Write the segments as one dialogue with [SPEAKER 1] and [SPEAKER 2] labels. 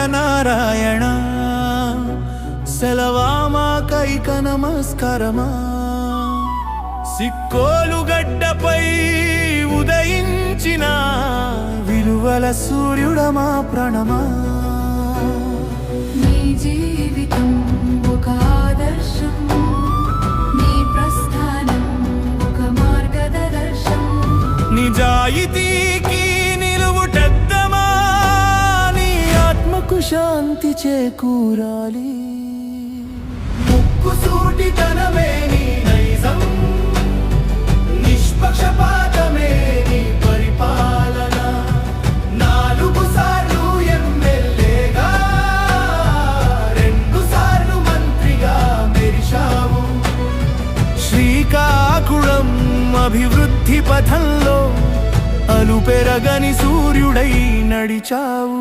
[SPEAKER 1] సూర్యనారాయణ సెలవా మాకైక నమస్కారమా. సిక్కోలు గడ్డపై ఉదయించిన విలువల సూర్యుడమా ప్రణమా.
[SPEAKER 2] నీ జీవితం ఒక ఆదర్శం, నీ ప్రస్థానం ఒక మార్గదర్శం.
[SPEAKER 1] నిజాయితీకి నిలువుటద్దమా, నీ ఆత్మకు శాంతి చేకూరాలి. ముక్కుసూటితనమే నీ నైజం, నిష్పక్షపాతమే నీ పరిపాలన. 4 సార్లు ఎమ్మెల్యేగా, 2 సార్లు మంత్రిగా మెరిశావు. శ్రీకాకుళం అభివృద్ధి పథంలో అలుపెరగని సూర్యుడై నడిచావు.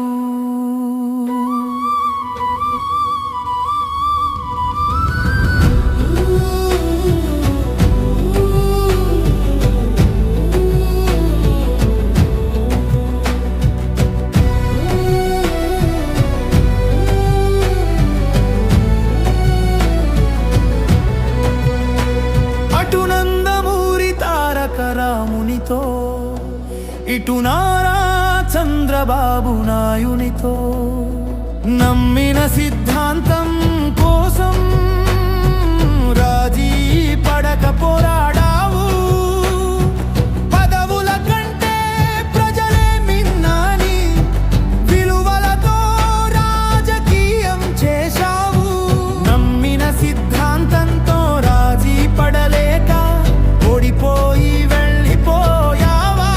[SPEAKER 1] అటు నందమూరి తారక రామునితో, ఇటు నారా చంద్రబాబు నాయునితో నమ్మిన సిద్ధాంతం కోసం రాజీ పడక పోరాడావు. పదవుల కంటే ప్రజలే మిన్నాని విలువలతో రాజకీయం చేశావు. నమ్మిన సిద్ధాంతంతో రాజీ పడలేక ఓడిపోయి వెళ్ళిపోయావా.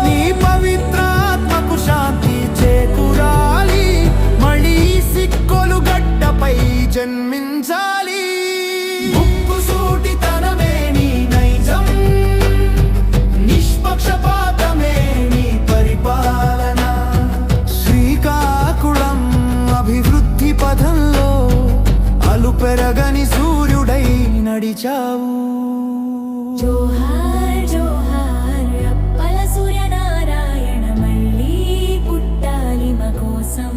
[SPEAKER 1] నీ పవిత్రాత్మకు శాంతి చేకూరాలి, మళ్ళీ సిక్కోలు గడ్డపై జన్మించాలి. ముక్కుసూటితనమే నీ నైజం, నిష్పక్షపాతమే నీ పరిపాలన. శ్రీకాకుళం అభివృద్ధి పథంలో అలుపెరగని సూర్యుడై నడిచావు.
[SPEAKER 2] జోహార్ జోహార్ అప్పల సూర్యనారాయణ, మళ్ళీ పుట్టాలి మా కోసం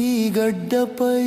[SPEAKER 1] ఈ గడ్డపై